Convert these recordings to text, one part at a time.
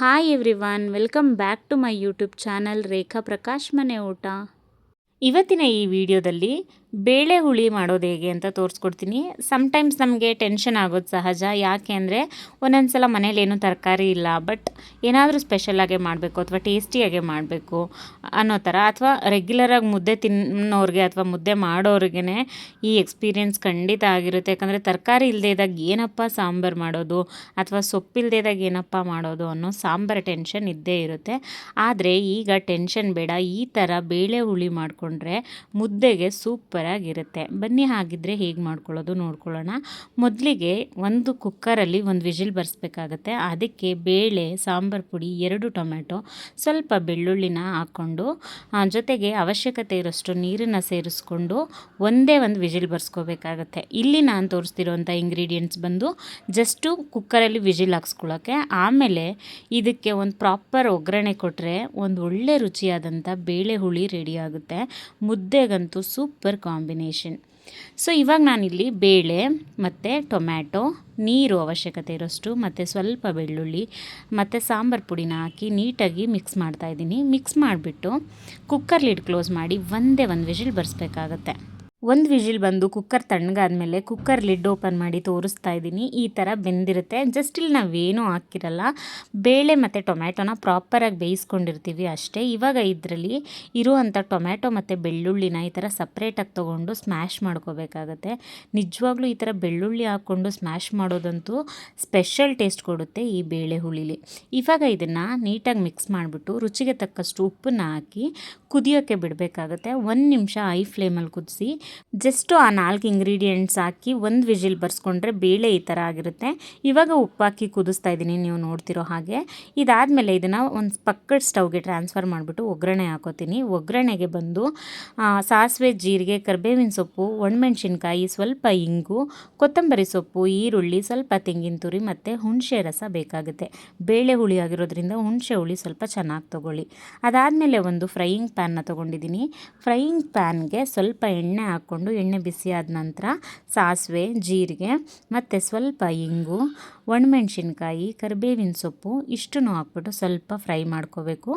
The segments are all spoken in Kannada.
Hi everyone, welcome back to my YouTube channel Rekha Prakash ಮನೆ ಊಟ. ಇವತ್ತಿನ ಈ ವಿಡಿಯೋದಲ್ಲಿ ಬೇಳೆ ಹುಳಿ ಮಾಡೋದು ಹೇಗೆ ಅಂತ ತೋರಿಸ್ಕೊಡ್ತೀನಿ. ಸಮ್ಟೈಮ್ಸ್ ನಮಗೆ ಟೆನ್ಷನ್ ಆಗೋದು ಸಹಜ. ಯಾಕೆ ಅಂದರೆ ಒಂದೊಂದು ಸಲ ಮನೇಲಿ ಏನೂ ತರಕಾರಿ ಇಲ್ಲ, ಬಟ್ ಏನಾದರೂ ಸ್ಪೆಷಲಾಗೆ ಮಾಡಬೇಕು ಅಥವಾ ಟೇಸ್ಟಿಯಾಗೆ ಮಾಡಬೇಕು ಅನ್ನೋ ಥರ, ಅಥವಾ ರೆಗ್ಯುಲರಾಗಿ ಮುದ್ದೆ ತಿನ್ನೋರಿಗೆ ಅಥವಾ ಮುದ್ದೆ ಮಾಡೋರಿಗೆ ಈ ಎಕ್ಸ್ಪೀರಿಯೆನ್ಸ್ ಖಂಡಿತ ಆಗಿರುತ್ತೆ. ಯಾಕಂದರೆ ತರಕಾರಿ ಇಲ್ಲದೆ ಇದ್ದಾಗ ಏನಪ್ಪ ಸಾಂಬಾರು ಮಾಡೋದು ಅಥವಾ ಸೊಪ್ಪಿಲ್ಲದೆ ಇದ್ದಾಗ ಏನಪ್ಪ ಮಾಡೋದು ಅನ್ನೋ ಸಾಂಬಾರು ಟೆನ್ಷನ್ ಇದ್ದೇ ಇರುತ್ತೆ. ಆದರೆ ಈಗ ಟೆನ್ಷನ್ ಬೇಡ, ಈ ಥರ ಬೇಳೆ ಹುಳಿ ಮಾಡಿಕೊಂಡ್ರೆ ಮುದ್ದೆಗೆ ಸೂಪರಾಗಿರುತ್ತೆ. ಬನ್ನಿ ಹಾಗಿದ್ರೆ ಹೇಗೆ ಮಾಡ್ಕೊಳ್ಳೋದು ನೋಡ್ಕೊಳ್ಳೋಣ. ಮೊದಲಿಗೆ ಒಂದು ಕುಕ್ಕರಲ್ಲಿ ಒಂದು ವಿಜಿಲ್ ಬರೆಸ್ಬೇಕಾಗತ್ತೆ. ಅದಕ್ಕೆ ಬೇಳೆ, ಸಾಂಬಾರು ಪುಡಿ, 2 ಟೊಮೆಟೊ, ಸ್ವಲ್ಪ ಬೆಳ್ಳುಳ್ಳಿನ ಹಾಕ್ಕೊಂಡು ಜೊತೆಗೆ ಅವಶ್ಯಕತೆ ಇರೋಷ್ಟು ನೀರನ್ನು ಸೇರಿಸ್ಕೊಂಡು ಒಂದೇ ಒಂದು ವಿಜಿಲ್ ಬರ್ಸ್ಕೋಬೇಕಾಗತ್ತೆ. ಇಲ್ಲಿ ನಾನು ತೋರಿಸ್ತಿರೋಂಥ ಇಂಗ್ರೀಡಿಯೆಂಟ್ಸ್ ಬಂದು ಜಸ್ಟು ಕುಕ್ಕರಲ್ಲಿ ವಿಜಿಲ್ ಹಾಕ್ಸ್ಕೊಳ್ಳೋಕ್ಕೆ. ಆಮೇಲೆ ಇದಕ್ಕೆ ಒಂದು ಪ್ರಾಪರ್ ಒಗ್ಗರಣೆ ಕೊಟ್ಟರೆ ಒಂದು ಒಳ್ಳೆ ರುಚಿಯಾದಂಥ ಬೇಳೆ ಹುಳಿ ರೆಡಿ ಆಗುತ್ತೆ. ಮುದ್ದೆಗಂತೂ ಸೂಪರ್ ಕಾಂಬಿನೇಷನ್. ಸೊ ಇವಾಗ ನಾನಿಲ್ಲಿ ಬೇಳೆ ಮತ್ತು ಟೊಮ್ಯಾಟೊ, ನೀರು ಅವಶ್ಯಕತೆ ಇರೋಷ್ಟು ಮತ್ತು ಸ್ವಲ್ಪ ಬೆಳ್ಳುಳ್ಳಿ ಮತ್ತು ಸಾಂಬಾರು ಪುಡಿನ ಹಾಕಿ ನೀಟಾಗಿ ಮಿಕ್ಸ್ ಮಾಡ್ತಾಯಿದ್ದೀನಿ. ಮಿಕ್ಸ್ ಮಾಡಿಬಿಟ್ಟು ಕುಕ್ಕರ್ ಲಿಡ್ ಕ್ಲೋಸ್ ಮಾಡಿ ಒಂದೇ ಒಂದು ವಿಜಿಲ್ ಬರ್ಸ್ಬೇಕಾಗತ್ತೆ. ಒಂದು ವಿಜಿಲ್ ಬಂದು ಕುಕ್ಕರ್ ತಣ್ಣಗಾದ್ಮೇಲೆ ಕುಕ್ಕರ್ ಲಿಡ್ ಓಪನ್ ಮಾಡಿ ತೋರಿಸ್ತಾ ಇದ್ದೀನಿ. ಈ ಥರ ಬೆಂದಿರುತ್ತೆ. ಜಸ್ಟ್ ಇಲ್ಲಿ ನಾವೇನೂ ಹಾಕಿರಲ್ಲ, ಬೇಳೆ ಮತ್ತು ಟೊಮ್ಯಾಟೊನ ಪ್ರಾಪರಾಗಿ ಬೇಯಿಸ್ಕೊಂಡಿರ್ತೀವಿ ಅಷ್ಟೇ. ಇವಾಗ ಇದರಲ್ಲಿ ಇರುವಂಥ ಟೊಮ್ಯಾಟೊ ಮತ್ತು ಬೆಳ್ಳುಳ್ಳಿನ ಈ ಥರ ಸಪ್ರೇಟಾಗಿ ತೊಗೊಂಡು ಸ್ಮ್ಯಾಶ್ ಮಾಡ್ಕೋಬೇಕಾಗತ್ತೆ. ನಿಜವಾಗ್ಲೂ ಈ ಥರ ಬೆಳ್ಳುಳ್ಳಿ ಹಾಕ್ಕೊಂಡು ಸ್ಮ್ಯಾಶ್ ಮಾಡೋದಂತೂ ಸ್ಪೆಷಲ್ ಟೇಸ್ಟ್ ಕೊಡುತ್ತೆ ಈ ಬೇಳೆ ಹುಳಿಲಿ. ಇವಾಗ ಇದನ್ನು ನೀಟಾಗಿ ಮಿಕ್ಸ್ ಮಾಡಿಬಿಟ್ಟು ರುಚಿಗೆ ತಕ್ಕಷ್ಟು ಉಪ್ಪನ್ನು ಹಾಕಿ ಕುದಿಯೋಕ್ಕೆ ಬಿಡಬೇಕಾಗತ್ತೆ. 1 ನಿಮಿಷ ಐ ಫ್ಲೇಮಲ್ಲಿ ಕುದಿಸಿ ಜಸ್ಟು ಆ 4 ಇಂಗ್ರೀಡಿಯೆಂಟ್ಸ್ ಹಾಕಿ ಒಂದು ವಿಜಿಲ್ ಬರ್ಸ್ಕೊಂಡ್ರೆ ಬೇಳೆ ಈ ಥರ ಆಗಿರುತ್ತೆ. ಇವಾಗ ಉಪ್ಪು ಹಾಕಿ ಕುದಿಸ್ತಾ ಇದ್ದೀನಿ, ನೀವು ನೋಡ್ತಿರೋ ಹಾಗೆ. ಇದಾದಮೇಲೆ ಇದನ್ನು ಒಂದು ಪಕ್ಕದ ಸ್ಟವ್ಗೆ ಟ್ರಾನ್ಸ್ಫರ್ ಮಾಡಿಬಿಟ್ಟು ಒಗ್ಗರಣೆ ಹಾಕೋತೀನಿ. ಒಗ್ಗರಣೆಗೆ ಬಂದು ಸಾಸಿವೆ, ಜೀರಿಗೆ, ಕರಿಬೇವಿನ ಸೊಪ್ಪು, ಒಣಮೆಣ್ಸಿನ್ಕಾಯಿ, ಸ್ವಲ್ಪ ಇಂಗು, ಕೊತ್ತಂಬರಿ ಸೊಪ್ಪು, ಈರುಳ್ಳಿ, ಸ್ವಲ್ಪ ತೆಂಗಿನ ತುರಿ ಮತ್ತು ಹುಣಸೆ ರಸ ಬೇಕಾಗುತ್ತೆ. ಬೇಳೆ ಹುಳಿ ಆಗಿರೋದ್ರಿಂದ ಹುಣಸೆ ಹುಳಿ ಸ್ವಲ್ಪ ಚೆನ್ನಾಗಿ ತೊಗೊಳ್ಳಿ. ಅದಾದಮೇಲೆ ಒಂದು ಫ್ರೈಯಿಂಗ್ ಪ್ಯಾನ್ನ ತೊಗೊಂಡಿದ್ದೀನಿ. ಫ್ರೈಯಿಂಗ್ ಪ್ಯಾನ್ಗೆ ಸ್ವಲ್ಪ ಎಣ್ಣೆ ಹಾಕ್ಕೊಂಡು ಎಣ್ಣೆ ಬಿಸಿ ಆದ ನಂತರ ಸಾಸಿವೆ, ಜೀರಿಗೆ ಮತ್ತು ಸ್ವಲ್ಪ ಇಂಗು, ಒಣಮೆಣ್ಸಿನ್ಕಾಯಿ, ಕರಿಬೇವಿನ ಸೊಪ್ಪು ಇಷ್ಟನ್ನು ಹಾಕ್ಬಿಟ್ಟು ಸ್ವಲ್ಪ ಫ್ರೈ ಮಾಡ್ಕೋಬೇಕು.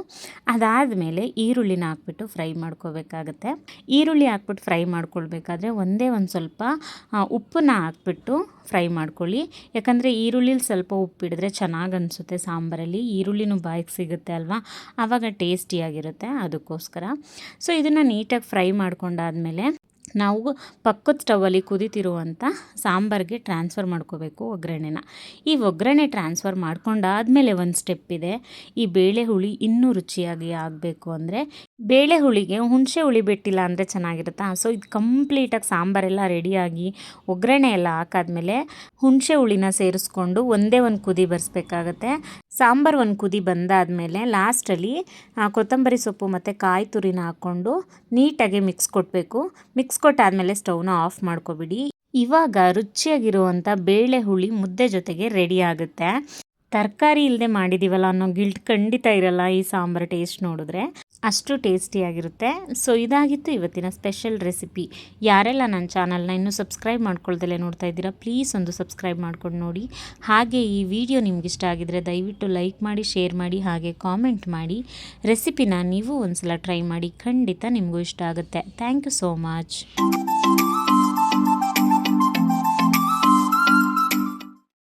ಅದಾದಮೇಲೆ ಈರುಳ್ಳಿನ ಹಾಕ್ಬಿಟ್ಟು ಫ್ರೈ ಮಾಡ್ಕೋಬೇಕಾಗತ್ತೆ. ಈರುಳ್ಳಿ ಹಾಕ್ಬಿಟ್ಟು ಫ್ರೈ ಮಾಡ್ಕೊಳ್ಬೇಕಾದ್ರೆ ಒಂದೇ ಒಂದು ಸ್ವಲ್ಪ ಉಪ್ಪನ್ನ ಹಾಕ್ಬಿಟ್ಟು ಫ್ರೈ ಮಾಡ್ಕೊಳ್ಳಿ. ಯಾಕಂದರೆ ಈರುಳ್ಳಿಲಿ ಸ್ವಲ್ಪ ಉಪ್ಪಿಡಿದ್ರೆ ಚೆನ್ನಾಗಿ ಅನಿಸುತ್ತೆ ಸಾಂಬಾರಲ್ಲಿ. ಈರುಳ್ಳಿನೂ ಬಾಯಿಗೆ ಸಿಗುತ್ತೆ ಅಲ್ವಾ, ಆವಾಗ ಟೇಸ್ಟಿಯಾಗಿರುತ್ತೆ, ಅದಕ್ಕೋಸ್ಕರ. ಸೊ ಇದನ್ನು ನೀಟಾಗಿ ಫ್ರೈ ಮಾಡ್ಕೊಂಡಾದಮೇಲೆ ನಾವು ಪಕ್ಕದ ಸ್ಟವಲ್ಲಿ ಕುದೀತಿರುವಂಥ ಸಾಂಬಾರಿಗೆ ಟ್ರಾನ್ಸ್ಫರ್ ಮಾಡ್ಕೋಬೇಕು ಒಗ್ಗರಣೆನ. ಈ ಒಗ್ಗರಣೆ ಟ್ರಾನ್ಸ್ಫರ್ ಮಾಡ್ಕೊಂಡಾದಮೇಲೆ ಒಂದು ಸ್ಟೆಪ್ ಇದೆ. ಈ ಬೇಳೆ ಹುಳಿ ಇನ್ನೂ ರುಚಿಯಾಗಿ ಆಗಬೇಕು ಅಂದರೆ ಬೇಳೆ ಹುಳಿಗೆ ಹುಣಸೆ ಹುಳಿ ಬಿಟ್ಟಿಲ್ಲ ಅಂದರೆ ಚೆನ್ನಾಗಿರುತ್ತಾ. ಸೊ ಇದು ಕಂಪ್ಲೀಟಾಗಿ ಸಾಂಬಾರೆಲ್ಲ ರೆಡಿಯಾಗಿ ಒಗ್ಗರಣೆ ಎಲ್ಲ ಹಾಕಾದ್ಮೇಲೆ ಹುಣಸೆ ಹುಳಿನ ಸೇರಿಸ್ಕೊಂಡು ಒಂದೇ ಒಂದು ಕುದಿ ಬರ್ಸ್ಬೇಕಾಗತ್ತೆ. ಸಾಂಬಾರು ಒಂದು ಕುದಿ ಬಂದಾದಮೇಲೆ ಲಾಸ್ಟಲ್ಲಿ ಕೊತ್ತಂಬರಿ ಸೊಪ್ಪು ಮತ್ತು ಕಾಯಿ ತುರಿನ ಹಾಕ್ಕೊಂಡು ನೀಟಾಗಿ ಮಿಕ್ಸ್ ಕೊಡಬೇಕು. ಮಿಕ್ಸ್ ಕೊಟ್ಟಾದಮೇಲೆ ಸ್ಟವ್ನ ಆಫ್ ಮಾಡ್ಕೊಬಿಡಿ. ಇವಾಗ ರುಚಿಯಾಗಿರುವಂಥ ಬೇಳೆ ಹುಳಿ ಮುದ್ದೆ ಜೊತೆಗೆ ರೆಡಿ ಆಗುತ್ತೆ. ತರಕಾರಿ ಇಲ್ಲದೆ ಮಾಡಿದ್ದೀವಲ್ಲ ಅನ್ನೋ ಗಿಲ್ಟ್ ಖಂಡಿತ ಇರಲ್ಲ ಈ ಸಾಂಬಾರು ಟೇಸ್ಟ್ ನೋಡಿದ್ರೆ, ಅಷ್ಟು ಟೇಸ್ಟಿಯಾಗಿರುತ್ತೆ. ಸೊ ಇದಾಗಿತ್ತು ಇವತ್ತಿನ ಸ್ಪೆಷಲ್ ರೆಸಿಪಿ. ಯಾರೆಲ್ಲ ನನ್ನ ಚಾನಲ್ನ ಇನ್ನೂ ಸಬ್ಸ್ಕ್ರೈಬ್ ಮಾಡ್ಕೊಳ್ದಲ್ಲೇ ನೋಡ್ತಾ ಇದ್ದೀರಾ, ಪ್ಲೀಸ್ ಒಂದು ಸಬ್ಸ್ಕ್ರೈಬ್ ಮಾಡ್ಕೊಂಡು ನೋಡಿ. ಹಾಗೆ ಈ ವಿಡಿಯೋ ನಿಮ್ಗೆ ಇಷ್ಟ ಆಗಿದ್ರೆ ದಯವಿಟ್ಟು ಲೈಕ್ ಮಾಡಿ, ಶೇರ್ ಮಾಡಿ, ಹಾಗೆ ಕಾಮೆಂಟ್ ಮಾಡಿ. ರೆಸಿಪಿನ ನೀವು ಒಂದು ಸಲ ಟ್ರೈ ಮಾಡಿ, ಖಂಡಿತ ನಿಮಗೂ ಇಷ್ಟ ಆಗುತ್ತೆ. Thank you so much.